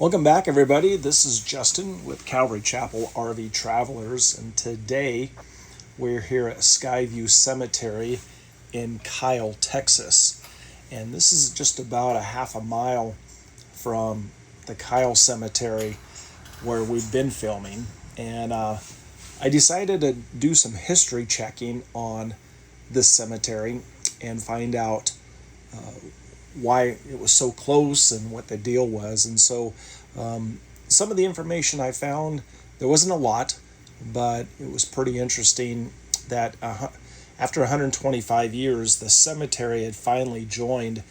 Welcome back, everybody. This is Justin with Calvary Chapel RV Travelers, and today we're here at Skyview Cemetery in Kyle, Texas. And this is just about a half a mile from the Kyle Cemetery where we've been filming. And I decided to do some history checking on this cemetery and find out why it was so close and what the deal was. And so some of the information I found, there wasn't a lot, but it was pretty interesting that after 125 years, the cemetery had finally joined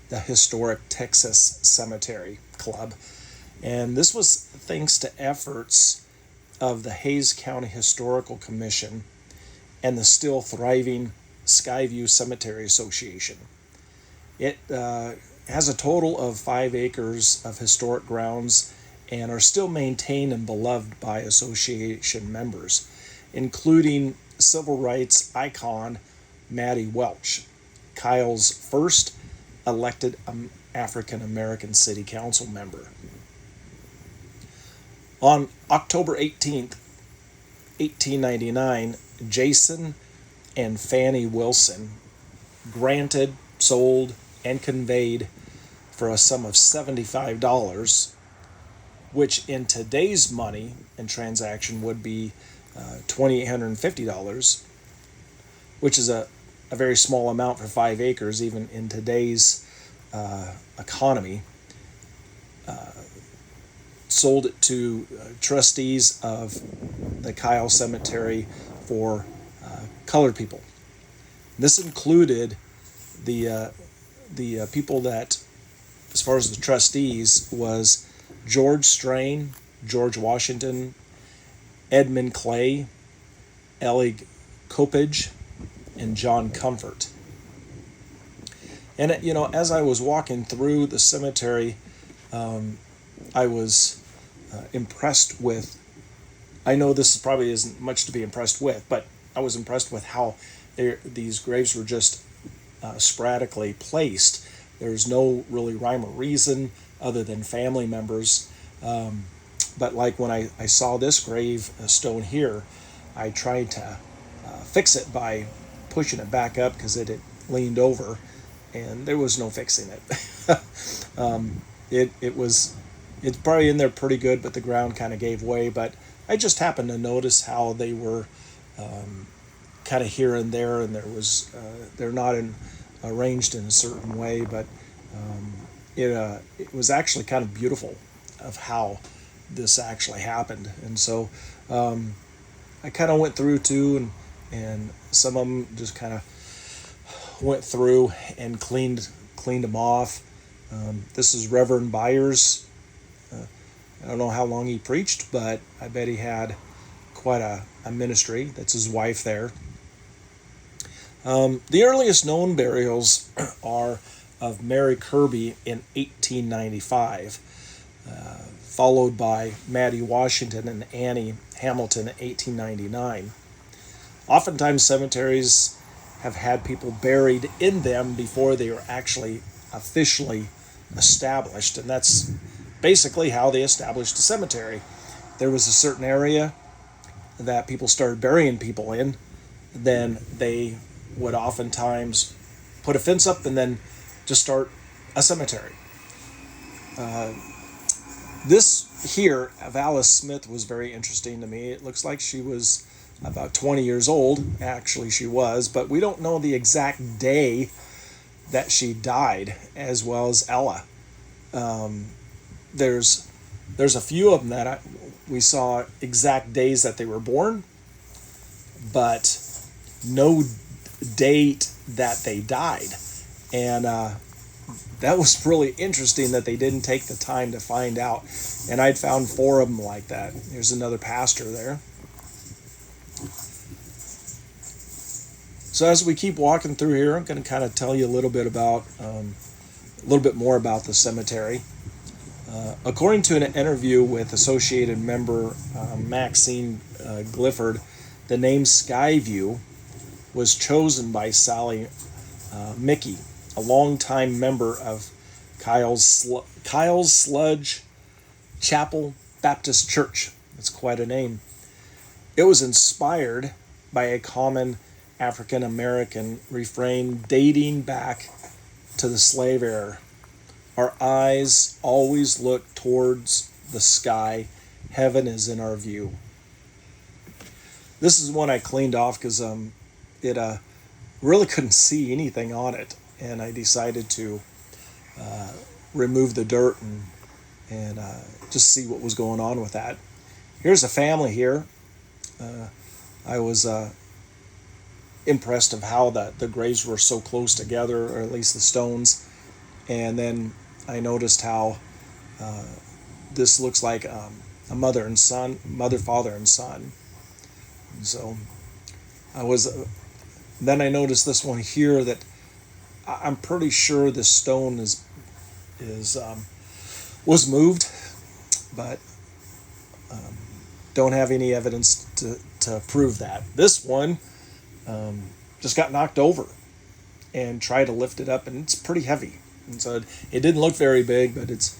the Historic Texas Cemetery Club. And this was thanks to efforts of the Hays County Historical Commission and the still thriving Skyview Cemetery Association. It has a total of 5 acres of historic grounds and are still maintained and beloved by association members, including civil rights icon Maddie Welch, Kyle's first elected African American city council member. On October 18th, 1899, Jason and Fanny Wilson granted, sold, and conveyed for a sum of $75, which in today's money and transaction would be $2,850, which is a very small amount for 5 acres, even in today's economy. Sold it to trustees of the Kyle Cemetery for colored people. This included the people that, as far as the trustees, was George Strain, George Washington, Edmund Clay, Ellie Coppage, and John Comfort. And as I was walking through the cemetery, I was impressed with. I know this probably isn't much to be impressed with, but I was impressed with how these graves were just sporadically placed. There's no really rhyme or reason other than family members. But like when I saw this grave stone here, I tried to fix it by pushing it back up because it had leaned over, and there was no fixing it. It's probably in there pretty good, but the ground kind of gave way. But I just happened to notice how they were kind of here and there, and they're not arranged in a certain way, but it was actually kind of beautiful of how this actually happened. And so I kind of went through too, and some of them just kind of went through and cleaned them off. This is Reverend Byers. I don't know how long he preached, but I bet he had quite a ministry. That's his wife there. The earliest known burials are of Mary Kirby in 1895, followed by Maddie Washington and Annie Hamilton in 1899. Oftentimes cemeteries have had people buried in them before they were actually officially established, and that's basically how they established a cemetery. There was a certain area that people started burying people in, then they would oftentimes put a fence up and then just start a cemetery. This here of Alice Smith was very interesting to me. It looks like she was about 20 years old. Actually, she was, but we don't know the exact day that she died, as well as Ella. There's a few of them that we saw exact days that they were born, but no date that they died. And that was really interesting that they didn't take the time to find out. And I'd found 4 of them like that. Here's another pastor there. So as we keep walking through here, I'm going to kind of tell you a little bit more about the cemetery. According to an interview with Associated member Maxine Gifford, the name Skyview was chosen by Sally Mickey, a longtime member of Kyle's Sludge Chapel Baptist Church. That's quite a name. It was inspired by a common African American refrain dating back to the slave era. Our eyes always look towards the sky. Heaven is in our view. This is one I cleaned off because it really couldn't see anything on it, and I decided to remove the dirt and just see what was going on with that. Here's a family here. I was impressed of how the graves were so close together, or at least the stones. And then I noticed how this looks like a mother and son, mother, father, and son. And so I was. Then I noticed this one here that I'm pretty sure this stone is was moved, but don't have any evidence to prove that. This one just got knocked over and tried to lift it up, and it's pretty heavy. And so it didn't look very big, but it's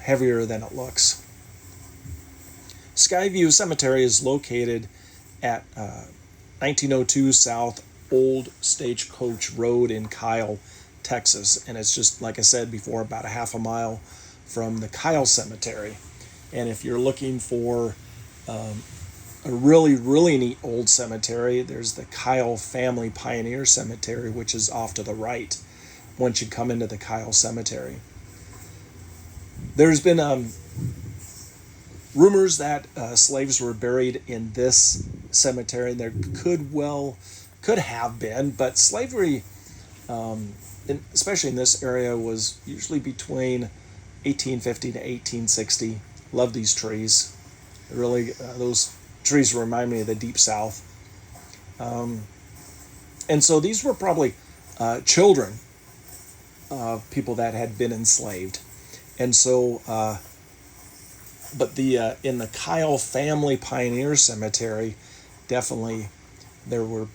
heavier than it looks. Skyview Cemetery is located at 1902 South Old Stagecoach Road in Kyle, Texas. And it's just, like I said before, about a half a mile from the Kyle Cemetery. And if you're looking for a really, really neat old cemetery, there's the Kyle Family Pioneer Cemetery, which is off to the right once you come into the Kyle Cemetery. There's been rumors that slaves were buried in this cemetery. There could have been, but slavery, especially in this area, was usually between 1850 to 1860. Love these trees. Really, those trees remind me of the Deep South. And so these were probably children of people that had been enslaved. And so, but in the Kyle Family Pioneer Cemetery, definitely there were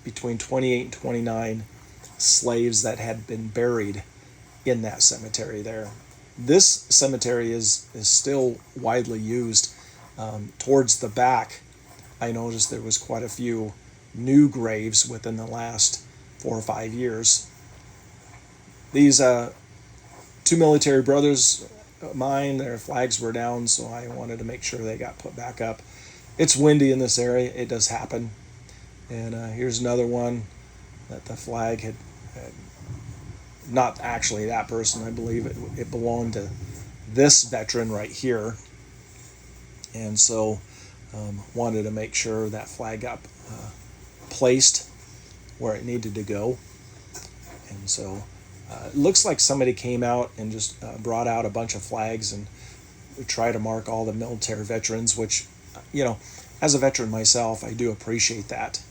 between 28 and 29 slaves that had been buried in that cemetery there. This cemetery is still widely used. Towards the back, I noticed there was quite a few new graves within the last 4 or 5 years. These two military brothers of mine, their flags were down, so I wanted to make sure they got put back up. It's windy in this area. It does happen. And here's another one that the flag had not actually that person. I believe it belonged to this veteran right here. And so wanted to make sure that flag got placed where it needed to go. And so it looks like somebody came out and just brought out a bunch of flags and try to mark all the military veterans, which, as a veteran myself, I do appreciate that.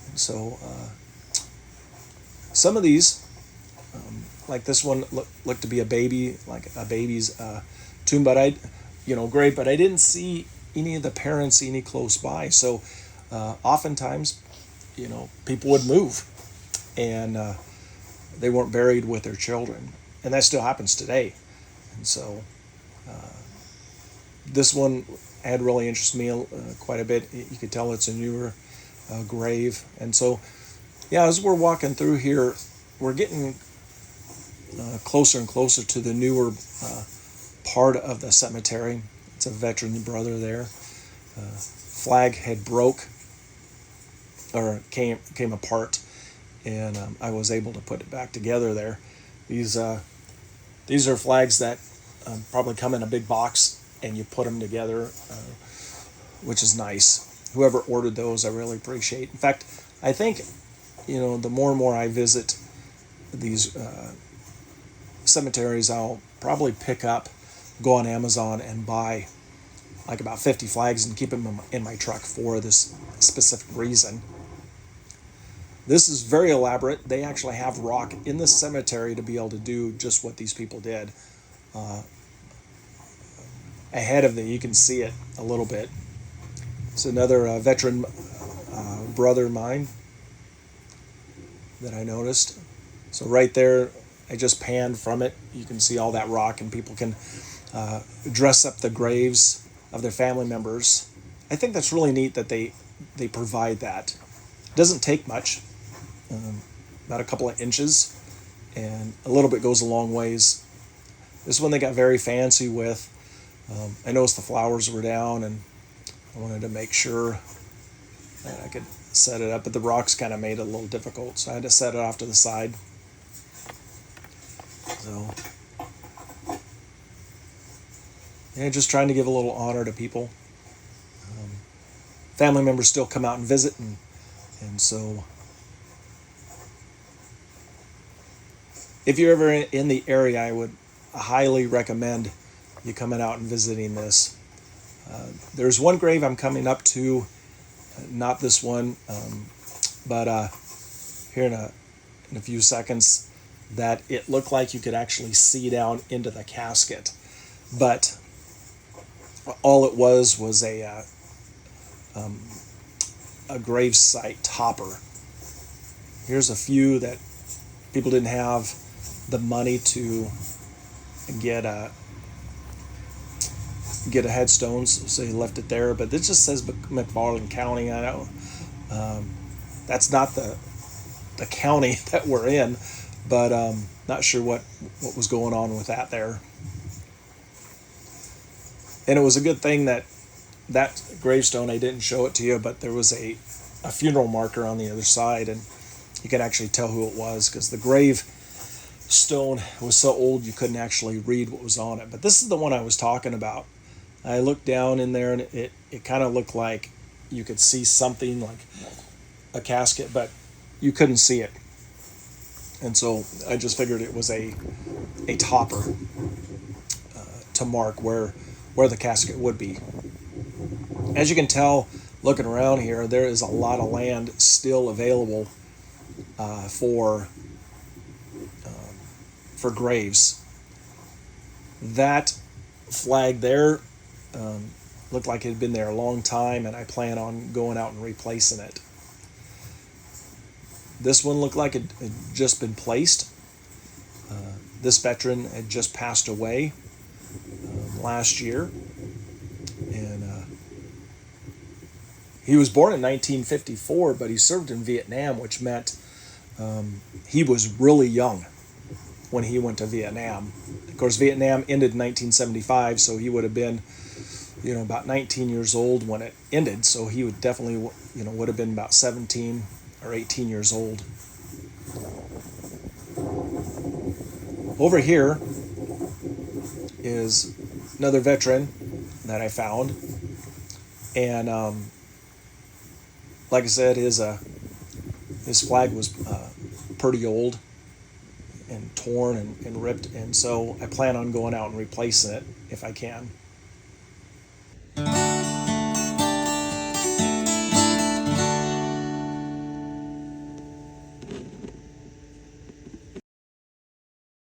And so some of these, like this one, looked to be a baby, like a baby's tomb, but grave, but I didn't see any of the parents any close by. So oftentimes, people would move and they weren't buried with their children. And that still happens today. And so this one had really interested me quite a bit. You could tell it's a newer grave. And so, as we're walking through here, we're getting closer and closer to the newer part of the cemetery. It's a veteran brother there. Flag had broke or came apart, and I was able to put it back together there. These are flags that probably come in a big box and you put them together, which is nice. Whoever ordered those, I really appreciate. In fact, I think, the more and more I visit these cemeteries, I'll probably go on Amazon and buy like about 50 flags and keep them in my truck for this specific reason. This is very elaborate. They actually have rock in the cemetery to be able to do just what these people did. Ahead of you can see it a little bit. It's another veteran brother of mine that I noticed. So right there, I just panned from it. You can see all that rock, and people can dress up the graves of their family members. I think that's really neat that they provide that. It doesn't take much, about a couple of inches, and a little bit goes a long ways. This one they got very fancy with. I noticed the flowers were down, and I wanted to make sure that I could set it up, but the rocks kind of made it a little difficult, so I had to set it off to the side. So, yeah, just trying to give a little honor to people. Family members still come out and visit, and so if you're ever in the area, I would highly recommend you coming out and visiting this. There's one grave I'm coming up to, not this one, but here in a few seconds, that it looked like you could actually see down into the casket, but all it was a grave site topper. Here's a few that people didn't have the money to get a headstone, so he left it there. But this just says McFarland County. I know that's not the county that we're in, but not sure what was going on with that there. And it was a good thing that gravestone, I didn't show it to you, but there was a funeral marker on the other side, and you could actually tell who it was, because the gravestone was so old you couldn't actually read what was on it. But this is the one I was talking about. I looked down in there, and it kind of looked like you could see something like a casket, but you couldn't see it. And so I just figured it was a topper to mark where the casket would be. As you can tell, looking around here, there is a lot of land still available for graves. That flag there looked like it had been there a long time, and I plan on going out and replacing it. This one looked like it had just been placed. This veteran had just passed away last year, and he was born in 1954, but he served in Vietnam, which meant he was really young when he went to Vietnam. Of course, Vietnam ended in 1975, so he would have been, about 19 years old when it ended. So he would definitely, would have been about 17 or 18 years old. Over here is another veteran that I found, and like I said, his flag was pretty old and torn and ripped, and so I plan on going out and replacing it if I can.